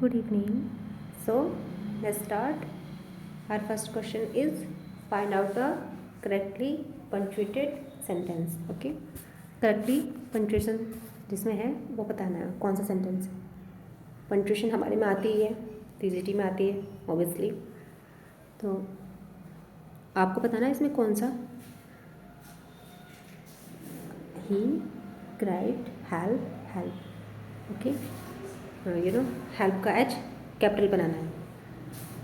Good evening. So let's start. Our first question is find out the correctly punctuated sentence. Okay. Correctly punctuation जिसमें है वो बताना है कौन सा सेंटेंस है. पंक्चुएशन हमारे में आती ही है, पीजीटी में आती है ऑब्वियसली. तो आपको बताना है इसमें कौन सा. He cried help. Okay. Help का एच कैपिटल बनाना है.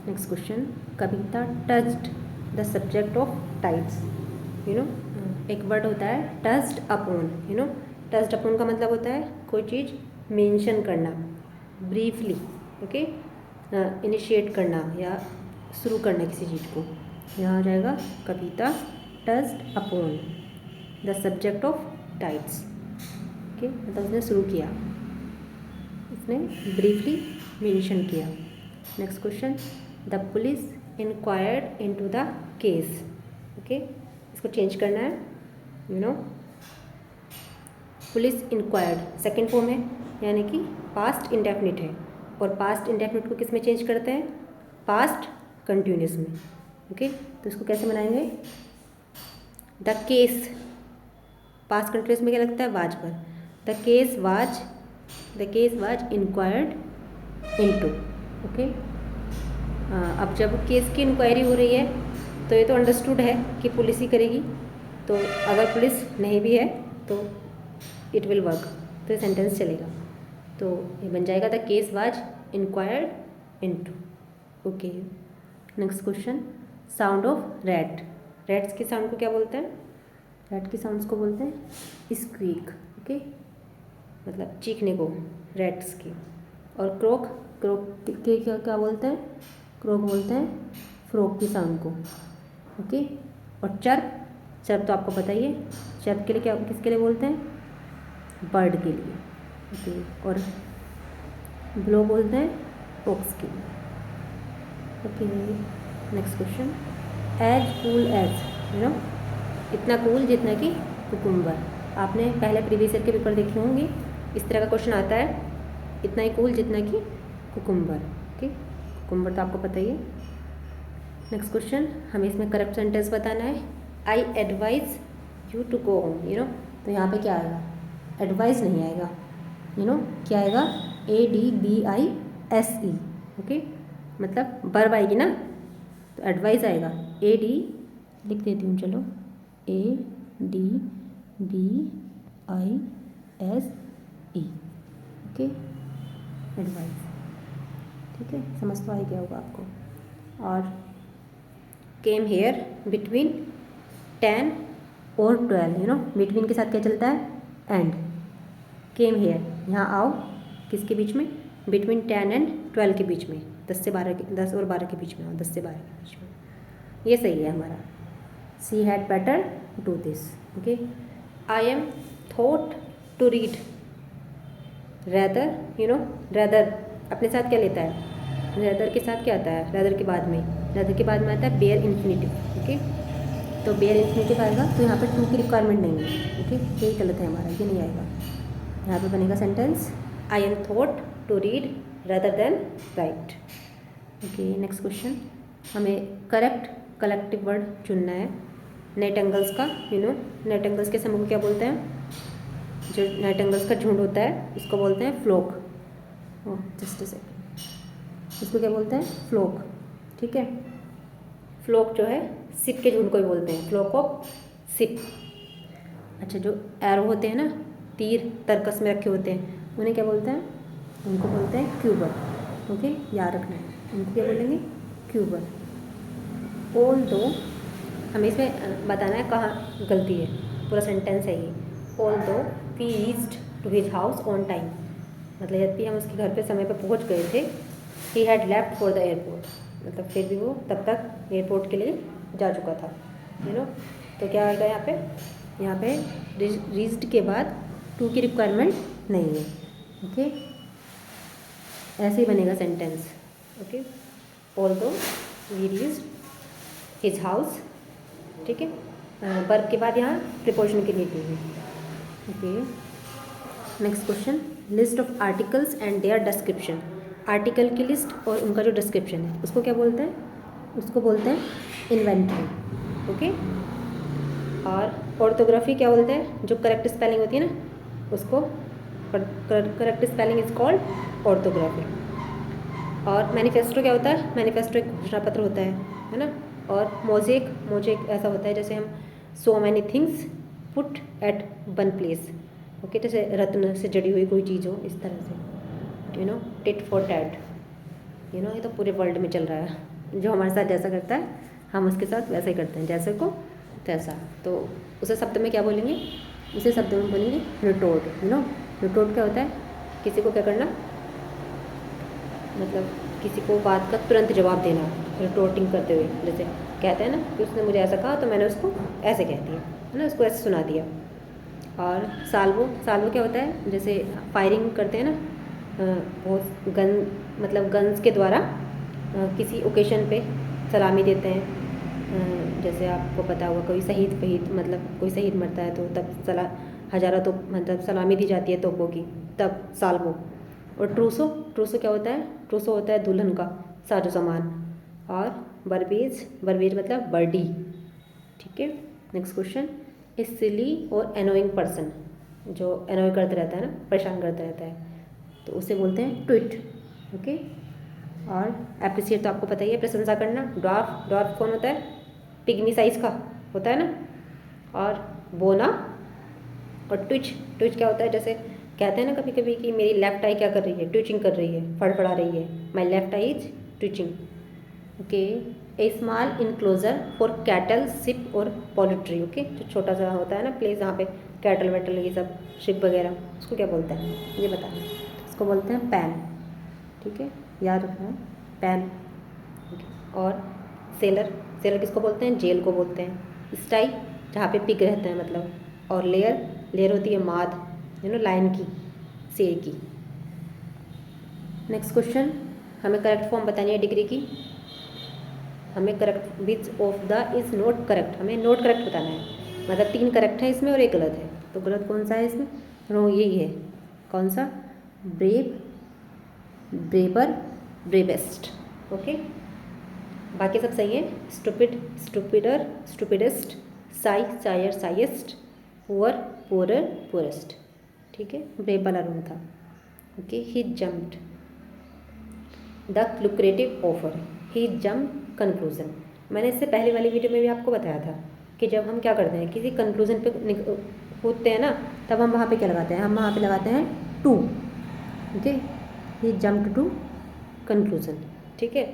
Next question. Kavita touched the subject of tides. एक वर्ड होता है टच्ड अपॉन. टच्ड अपॉन का मतलब होता है कोई चीज़ मेंशन करना ब्रीफली. ओके. इनिशिएट करना या शुरू करना किसी चीज़ को. यहाँ आ जाएगा Kavita touched upon the subject of tides. Okay. मतलब उसने शुरू किया, उसने ब्रीफली मेंशन किया. Next question. The police inquired into the case. Okay. इसको चेंज करना है. पुलिस इंक्वायर्ड सेकेंड फॉर्म है यानी कि पास्ट इंडेफिनिट है, और पास्ट इंडेफिनिट को किस में चेंज करते हैं, पास्ट कंटिन्यूअस में. ओके. तो इसको कैसे बनाएंगे. द केस पास्ट कंटिन्यूअस में क्या लगता है, वाज पर. The case was inquired into. Okay. अब जब केस की इंक्वायरी हो रही है तो ये तो अंडरस्टूड है कि पुलिस ही करेगी. तो अगर पुलिस नहीं भी है तो इट विल वर्क, तो ये सेंटेंस चलेगा. तो ये बन जाएगा the case was inquired into. Okay. Next question. Sound of rat. Rats के साउंड को क्या बोलते हैं, रैट की साउंड्स को बोलते हैं स्क्वीक. ओके. मतलब चीखने को रैट्स की. और क्रोक के क्या बोलते हैं, क्रोक बोलते हैं फ्रॉग की साउंड को. ओके. और चर्प तो आपको पता ही है. चर्प के लिए क्या, किसके लिए बोलते हैं, बर्ड के लिए. ओके. और ब्लो बोलते हैं ऑक्स के लिए. Okay. Next question. As cool as इतना कूल जितना कि कुकुम्बर. आपने पहले प्रीवियस ईयर के पेपर देखे होंगे, इस तरह का क्वेश्चन आता है, इतना ही कूल जितना कि कुकुम्बर. ओके. कुकुम्बर तो आपको पता ही है. Next question. हमें इसमें करेक्ट सेंटेंस बताना है. I advise you to go home. तो यहाँ पे क्या आएगा, एडवाइस नहीं आएगा. क्या आएगा, ADVISE. ओके. मतलब वर्ब आएगी ना, तो एडवाइस आएगा. AD लिख देती हूँ, चलो. ADVISE. ओके. एडवाइस. ठीक है. समझ तो आ ही गया होगा आपको. और केम हेयर बिटवीन 10 और 12. बिटवीन के साथ क्या चलता है, एंड. केम हेयर यहाँ आओ किसके बीच में, बिटवीन 10 एंड 12 के बीच में. 10 और 12 के बीच में, 10 से 12 के बीच में. ये सही है हमारा. She had better do this. Okay. I am thought to read rather. Rather अपने साथ क्या लेता है, रैदर के साथ क्या आता है, रैदर के बाद में आता है बेयर इन्फिनिटिव. ओके. तो बेयर इन्फिनिटिव आएगा, तो यहाँ पर टू की रिक्वायरमेंट नहीं है. ओके. यही गलत है हमारा, ये नहीं आएगा. यहाँ पे बनेगा sentence I am thought to read rather than write. Okay. Next question. हमें करेक्ट कलेक्टिव वर्ड चुनना है. नाइटिंगेल्स का. नाइटिंगेल्स के समूह को क्या बोलते हैं, जो नाइटिंगेल्स का झुंड होता है इसको बोलते हैं फ्लोक. Just a second. इसको क्या बोलते हैं, फ्लोक. ठीक है. फ्लोक जो है सिप के झुंड को ही बोलते हैं, फ्लोक ऑफ सिप. अच्छा, जो एरो होते हैं ना, तीर तरकस में रखे होते हैं, उन्हें क्या बोलते हैं, उनको बोलते हैं क्यूबर. ओके. याद रखना है, उनको क्या बोलेंगे, क्यूबर. ऑल दो हमें इसमें बताना है कहाँ गलती है, पूरा सेंटेंस है ये. Although we reached to his house on time. मतलब यदि हम उसके घर पे समय पर पहुँच गए थे. He had left for the airport. मतलब फिर भी वो तब तक एयरपोर्ट के लिए जा चुका था. तो क्या आएगा यहाँ पे रीच्ड के बाद टू की रिक्वायरमेंट नहीं है. ओके. ऐसे ही बनेगा सेंटेंस. ओके. ऑल दो वी रीच्ड हिज हाउस. ठीक है. वर्ब के बाद यहाँ प्रीपोजिशन के लिए दी है. Okay. Next question. List of articles and there description. Article की लिस्ट और उनका जो डिस्क्रिप्शन है उसको क्या बोलते हैं, उसको बोलते हैं इन्वेंटरी। ओके। और ऑर्थोग्राफी क्या बोलते हैं, जो करेक्ट स्पेलिंग होती है ना उसको, correct spelling is called orthography. और मैनिफेस्टो क्या होता है, मैनिफेस्टो एक घोषणा पत्र होता है ना। और मोजेक ऐसा होता है जैसे हम so many things put at one place. Okay, जैसे रत्न से जड़ी हुई कोई चीज़ हो इस तरह से, टिट फॉर टैट, ये तो पूरे वर्ल्ड में चल रहा है। जो हमारे साथ जैसा करता है हम उसके साथ वैसा ही करते हैं, जैसे को तैसा। तो उसे शब्द में क्या बोलेंगे, उसे शब्द में बोलेंगे रिटोर्ट। रिटोर्ट क्या होता है, किसी को क्या करना, मतलब किसी को बात का तुरंत जवाब देना, रिटोर्टिंग करते हुए। जैसे कहते हैं ना कि उसने मुझे ऐसा कहा तो मैंने उसको ऐसे कह दिया, है ना, उसको ऐसे सुना दिया। और साल्वो क्या होता है, जैसे फायरिंग करते हैं ना, बहुत मतलब गन्स के द्वारा किसी ओकेशन पे सलामी देते हैं। जैसे आपको पता होगा कोई शहीद मतलब कोई शहीद मरता है तो तब हज़ारों तो मतलब सलामी दी जाती है तोपों की, तब साल्वो। और ट्रूसो क्या होता है, ट्रूसो होता है दुल्हन का साजो सामान। और बर्बेज मतलब बर्डी। ठीक है। नेक्स्ट क्वेश्चन, इज सिली और एनोइंग पर्सन, जो एनोय करते रहता है ना, परेशान करता रहता है, तो उसे बोलते हैं ट्विट। ओके। और एप्रिसिएट तो आपको पता ही है, प्रशंसा करना। ड्वार्फ कौन होता है, पिग्मी साइज का होता है ना। और बोना और ट्विच क्या होता है, जैसे कहते हैं ना कभी कभी कि मेरी लेफ्ट आई क्या कर रही है, ट्विचिंग कर रही है, फड़फड़ा रही है, my left I is twitching. Okay. A small enclosure for cattle ship और पोल्ट्री। ओके, जो छोटा सा होता है ना प्लेस जहाँ पे कैटल वेटल ये सब शिप वगैरह, उसको क्या बोलते हैं ये बताना। उसको बोलते हैं पैन। ठीक है, याद रखना, पैन। और सेलर किसको बोलते हैं, जेल को बोलते हैं। स्टाई जहाँ पे पिग रहते हैं मतलब। और लेयर होती है माद, लायन की, शेर की। नेक्स्ट क्वेश्चन, हमें करेक्ट फॉर्म बतानी है डिग्री की। हमें correct which of the is not correct, हमें नॉट करेक्ट बताना है। मतलब 3 करेक्ट है इसमें और 1 गलत है, तो गलत कौन सा है इसमें, यही है। कौन सा, ब्रेवर, ब्रेवेस्ट। ओके, बाकी सब सही है। Stupider, stupidest, shyer, shyest, poorer, poorest. ठीक है, ब्रेव वाला रूम था। Okay, he jumped the lucrative offer, he jump conclusion. मैंने इससे पहले वाली वीडियो में भी आपको बताया था कि जब हम क्या करते हैं, किसी कंक्लूजन पे कूदते हैं ना, तब हम वहाँ पे क्या लगाते हैं, हम वहाँ पे लगाते हैं to. Okay, he jumped to conclusion. ठीक है।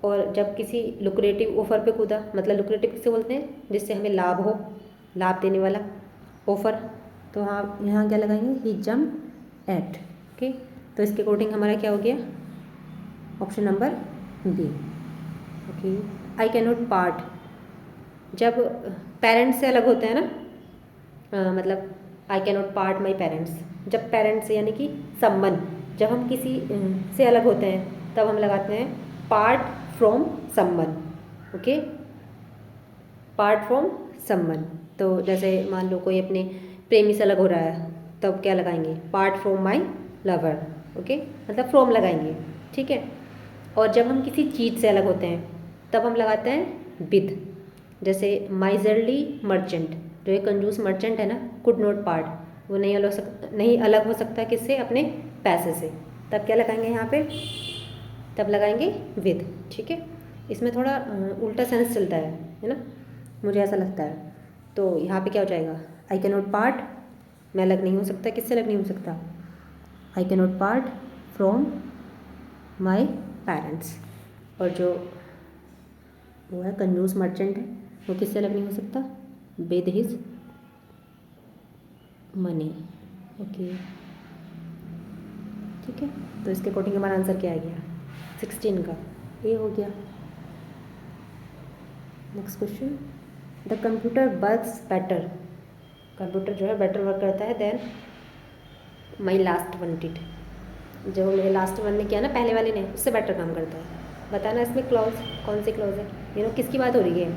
और जब किसी लुक्रेटिव ऑफर पे कूदा, मतलब लुक्रेटिव किसे बोलते हैं, जिससे हमें लाभ हो, लाभ देने वाला ऑफर, तो हाँ यहाँ क्या लगाएंगे, ही जम्प एट। ओके, तो इसके अकॉर्डिंग हमारा क्या हो गया, option number B. Okay, I can not part, जब पेरेंट्स से अलग होते हैं ना, मतलब I can not part my parents, जब पेरेंट्स से यानी कि संबंध, जब हम किसी से अलग होते हैं तब हम लगाते हैं पार्ट फ्रॉम संबंध। ओके, पार्ट फ्रॉम संबंध। तो जैसे मान लो कोई अपने प्रेमी से अलग हो रहा है, तब क्या लगाएंगे, part from my lover. Okay, मतलब फ्रॉम लगाएंगे। ठीक है। और जब हम किसी चीज़ से अलग होते हैं तब हम लगाते हैं विद। जैसे माइजरली मर्चेंट, जो एक कंजूस मर्चेंट है ना, कुड नॉट पार्ट, वो नहीं अलग हो सकता किससे, अपने पैसे से, तब क्या लगाएंगे यहाँ पे, तब लगाएंगे विद। ठीक है, इसमें थोड़ा उल्टा सेंस चलता है ना, मुझे ऐसा लगता है। तो यहाँ पे क्या हो जाएगा, आई कैन नॉट पार्ट, मैं अलग नहीं हो सकता, किससे अलग नहीं हो सकता, आई can not part from my parents. और जो वो है कंजूस मर्चेंट है, वो किससे अलग नहीं हो सकता, विद हिज मनी। ओके, ठीक है। तो इसके अकॉर्डिंग हमारा आंसर क्या आ गया, 16 का ए हो गया। Next question, the computer works better, computer जो है बेटर वर्क करता है than my last one did, जो मेरे लास्ट वन ने किया ना, पहले वाले ने, उससे बेटर काम करता है। बताना इसमें क्लॉज कौन सी क्लॉज है, किसकी बात हो रही है,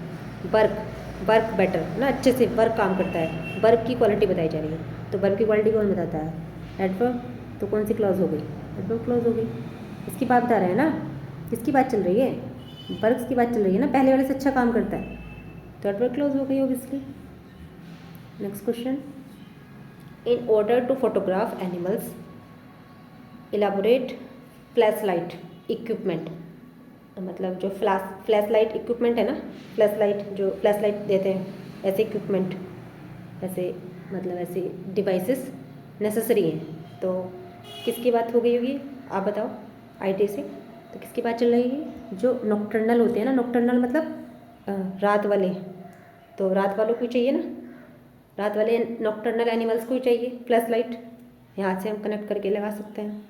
वर्क बेटर ना, अच्छे से वर्क काम करता है, वर्क की क्वालिटी बताई जा रही है। तो वर्क की क्वालिटी कौन बताता है, एडवर्ब, तो कौन सी क्लॉज हो गई, एडवर्ब क्लॉज हो गई। इसकी बात बता रहे हैं ना, किसकी बात चल रही है, वर्ब्स की बात चल रही है ना, पहले वाले से अच्छा काम करता है तो एडवर्ब क्लोज हो गई obviously. Next question, in order to photograph animals elaborate flash light equipment, मतलब जो फ्लैश लाइट इक्विपमेंट है ना, फ्लैश लाइट जो फ्लैश लाइट देते हैं, ऐसे इक्विपमेंट, ऐसे मतलब ऐसे डिवाइसेस नेसेसरी हैं। तो किसकी बात हो गई होगी आप बताओ आईटी से, तो किसकी बात चल रही है, जो नॉकटर्नल होते हैं ना, नॉकटर्नल मतलब रात वाले, तो रात वालों को चाहिए ना, रात वाले नॉकटर्नल एनिमल्स को ही चाहिए फ्लैश लाइट, यहाँ से हम कनेक्ट करके लगा सकते हैं।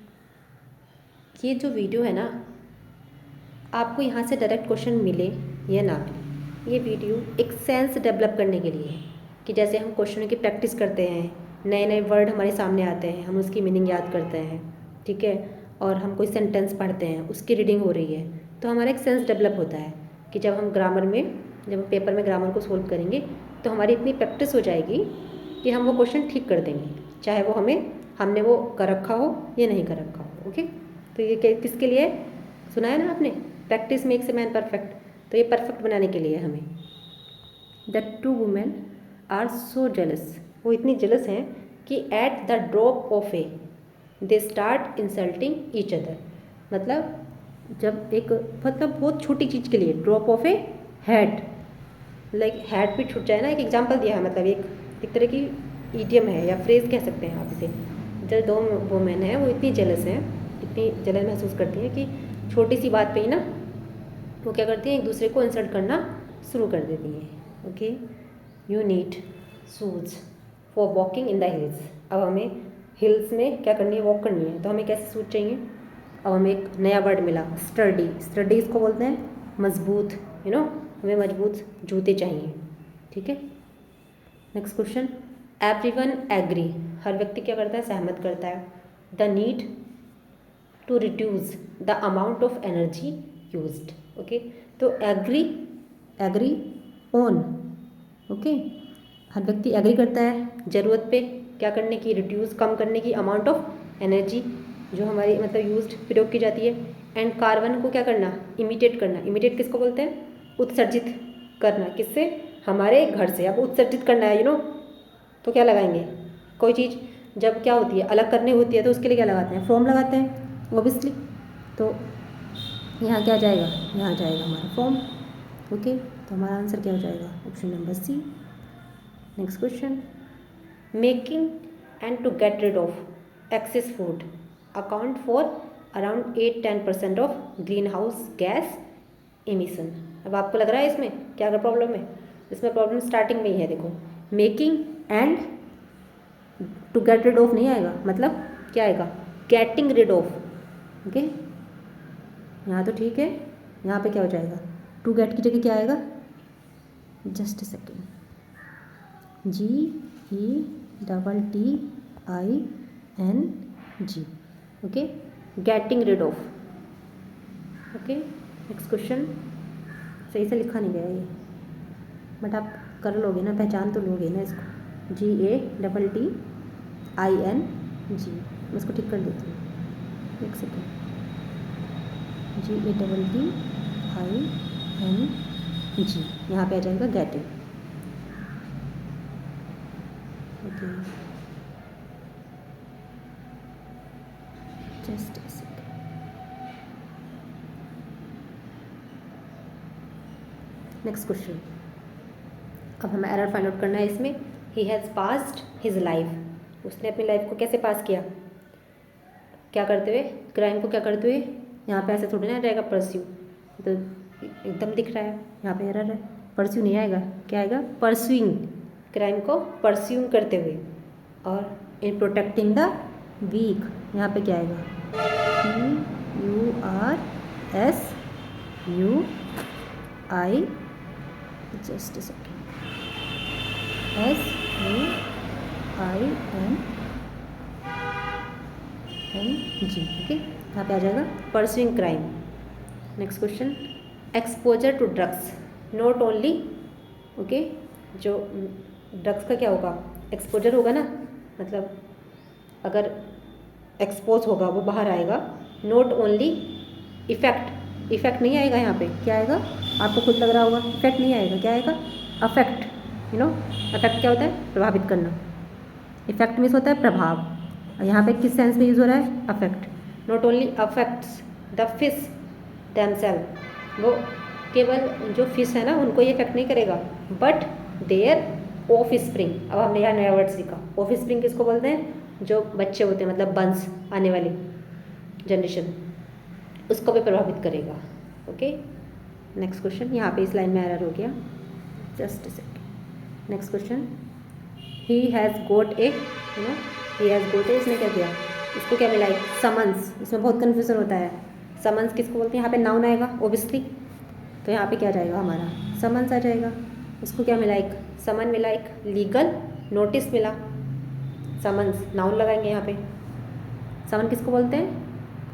ये जो वीडियो है ना, आपको यहाँ से डायरेक्ट क्वेश्चन मिले या ना मिले, ये वीडियो एक सेंस डेवलप करने के लिए है कि जैसे हम क्वेश्चनों की प्रैक्टिस करते हैं, नए नए वर्ड हमारे सामने आते हैं, हम उसकी मीनिंग याद करते हैं, ठीक है, और हम कोई सेंटेंस पढ़ते हैं, उसकी रीडिंग हो रही है, तो हमारा एक सेंस डेवलप होता है कि जब हम ग्रामर में, जब हम पेपर में ग्रामर को सोल्व करेंगे तो हमारी इतनी प्रैक्टिस हो जाएगी कि हम वो क्वेश्चन ठीक कर देंगे, चाहे वो हमने वो कर रखा हो या नहीं कर रखा हो। ओके, तो ये किसके लिए सुना है ना आपने, practice makes a man perfect, तो ये परफेक्ट बनाने के लिए हमें। The two women are so jealous, वो इतनी जेलस हैं कि at the drop of a they start insulting each other, मतलब जब एक मतलब बहुत छोटी चीज़ के लिए, drop of a hat, like hat भी छूट जाए ना, एक एग्जांपल दिया है, मतलब एक तरह की ईडियम है या फ्रेज कह सकते हैं आप इसे। जो दो वुमेन हैं वो इतनी जेलस हैं, इतनी जलन महसूस करती हैं कि छोटी सी बात पे ही ना वो क्या करती हैं, एक दूसरे को इंसल्ट करना शुरू कर देती हैं। Okay, you need shoes for walking in the hills, अब हमें हिल्स में क्या करनी है, वॉक करनी है, तो हमें कैसे शूज़ चाहिए। अब हमें एक नया वर्ड मिला, स्टडी, स्टडी इसको बोलते हैं मजबूत, यू नो, हमें मजबूत जूते चाहिए, ठीक है। नेक्स्ट क्वेश्चन, एवरीवन एग्री, हर व्यक्ति क्या करता है, सहमत करता है। The need to reduce the amount of energy used, okay, तो एग्री, एग्री ऑन, ओके, हर व्यक्ति एग्री करता है ज़रूरत पे क्या करने की, रिड्यूस कम करने की, अमाउंट ऑफ एनर्जी जो हमारी मतलब यूज्ड प्रयोग की जाती है, एंड कार्बन को क्या करना, इमिटेट करना, इमिटेट किसको बोलते हैं, उत्सर्जित करना, किससे, हमारे घर से। अब उत्सर्जित करना है, यू नो, तो क्या लगाएंगे, कोई चीज़ जब क्या होती है, अलग करनी होती है, तो उसके लिए क्या लगाते हैं, फ्रॉम लगाते हैं ऑब्वियसली, तो यहाँ क्या जाएगा, यहाँ जाएगा हमारा फ्रॉम। ओके, तो हमारा आंसर क्या हो जाएगा, option number C. Next question, making and to get rid of excess food account for around 8-10% of green house gas emission. अब आपको लग रहा है इसमें क्या अगर प्रॉब्लम है, इसमें प्रॉब्लम स्टार्टिंग में ही है, देखो making and to get rid of नहीं आएगा, मतलब क्या आएगा, गेटिंग रिड ऑफ। ओके, यहाँ तो ठीक है, यहाँ पे क्या हो जाएगा, टू गेट की जगह क्या आएगा, just a second, GETTING, okay, getting rid of. Okay, next question, सही से लिखा नहीं गया ये, बट आप कर लोगे ना, पहचान तो लोगे ना इसको, GETTING, मैं इसको ठीक कर देती हूँ, एक सेकेंड, GETTING, यहाँ पे आ जाएगा getting. Okay, just a second, next question, अब हमें एरर फाइंड आउट करना है इसमें। He has passed his life, उसने अपनी लाइफ को कैसे पास किया, क्या करते हुए, क्राइम को क्या करते हुए, यहाँ पे ऐसे थोड़ी ना रहेगा परस्यू, तो एकदम दिख रहा है यहाँ पे एरर है, परस्यू नहीं आएगा, क्या आएगा, परस्यूइंग, क्राइम को परस्यूम करते हुए, और इन प्रोटेक्टिंग द वीक, यहाँ पे क्या आएगा, PURSUI, just a second, SUING, okay, यहाँ पे आ जाएगा pursuing crime. Next question, exposure to drugs not only, okay, जो ड्रग्स का क्या होगा, एक्सपोजर होगा ना, मतलब अगर एक्सपोज होगा वो बाहर आएगा, नॉट ओनली इफेक्ट, इफेक्ट नहीं आएगा यहाँ पे, क्या आएगा आपको खुद लग रहा होगा, इफेक्ट नहीं आएगा, क्या आएगा अफेक्ट, यू नो अफेक्ट क्या होता है, प्रभावित करना, इफेक्ट मीन्स होता है प्रभाव, और यहाँ पे किस सेंस में यूज़ हो रहा है, affect, not only affects the fish themselves, वो केवल जो फिश है ना उनको ये इफेक्ट नहीं करेगा, बट देयर ऑफ स्प्रिंग, अब हमने यहाँ नया वर्ड सीखा, ऑफ स्प्रिंग किसको बोलते हैं, जो बच्चे होते हैं मतलब वंश आने वाली जनरेशन, उसको भी प्रभावित करेगा। ओके, नेक्स्ट क्वेश्चन, यहाँ पे इस लाइन में एरर हो गया, just a second, next question, he has got a, you know he has got a, इसने क्या किया, इसको क्या मिला, समन्स, इसमें बहुत कन्फ्यूजन होता है, समन्स किसको बोलते हैं, यहाँ पे नाउन आएगा ओबियसली, तो यहाँ पे क्या जाएगा हमारा समन्स आ जाएगा, उसको क्या मिला, एक समन मिला, एक लीगल नोटिस मिला, समन्स नाउन लगाएंगे यहाँ पे, समन किसको बोलते हैं,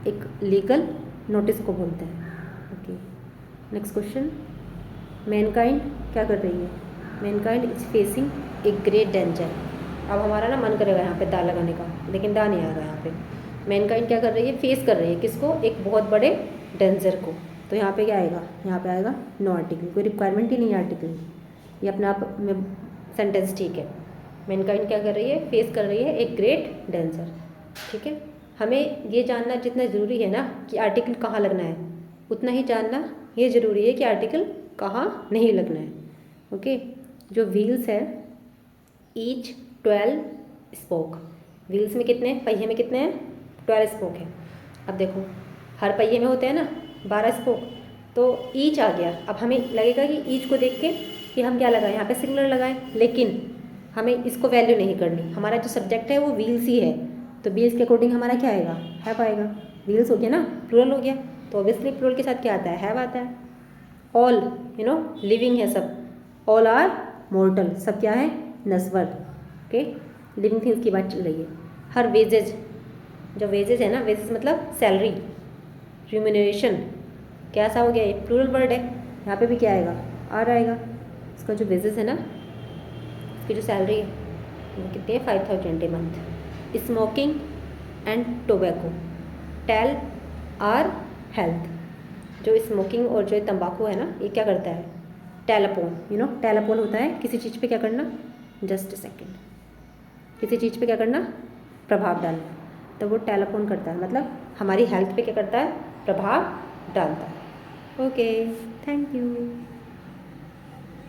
एक लीगल नोटिस को बोलते हैं। ओके, नेक्स्ट क्वेश्चन, मैनकाइंड क्या कर रही है, Mankind is facing a great danger, अब हमारा ना मन करेगा यहाँ पे दा लगाने का, लेकिन दा नहीं आएगा यहाँ पे, मैनकाइंड क्या कर रही है, फेस कर रही है किसको, एक बहुत बड़े डेंजर को, तो यहाँ पे क्या आएगा, यहाँ पे आएगा नो आर्टिकल, कोई रिक्वायरमेंट ही नहीं है आर्टिकल, ये अपने आप में सेंटेंस ठीक है, मैनकाइंड क्या कर रही है, फेस कर रही है एक ग्रेट डेंजर, ठीक है। हमें ये जानना जितना ज़रूरी है ना कि आर्टिकल कहाँ लगना है, उतना ही जानना ये ज़रूरी है कि आर्टिकल कहाँ नहीं लगना है। ओके, जो व्हील्स है, ईच 12 स्पोक, व्हील्स में कितने, पहिए में कितने हैं, 12 स्पोक है। अब देखो हर पहिए में होते हैं ना 12 स्पोक, तो ईच आ गया, अब हमें लगेगा कि ईच को देख के कि हम क्या लगाएं, यहाँ पे सिंगुलर लगाएं, लेकिन हमें इसको वैल्यू नहीं करनी, हमारा जो सब्जेक्ट है वो व्हील्स ही है, तो व्हील्स के अकॉर्डिंग हमारा क्या आएगा, हैव आएगा, व्हील्स हो गया ना, प्लूरल हो गया, तो ऑब्वियसली प्लूरल के साथ क्या आता है, हैव आता है। ऑल, यू नो लिविंग है सब, ऑल आर मोर्टल, सब क्या है, नस्वर। ओके, लिविंग थिंग्स की बात चल रही है। हर वेजेज, जो वेजेज है ना, वेजेज मतलब सैलरी, रिम्यूनरेशन, क्या सा हो गया, ये प्लूरल वर्ड है, यहाँ पे भी क्या आएगा, आर आएगा, इसका जो वेजेज है ना, इसकी जो सैलरी है वो कितनी है, 5000 a month. Smoking and tobacco tell are health, जो स्मोकिंग और जो तंबाकू है ना, ये क्या करता है, टेलापोन, यू नो टेलापोन होता है किसी चीज़ पे क्या करना, जस्ट सेकेंड, किसी चीज़ पे क्या करना, प्रभाव डालना, तो वो टेलापोन करता है, मतलब हमारी हेल्थ पे क्या करता है, प्रभाव डालता है। Okay, thank you.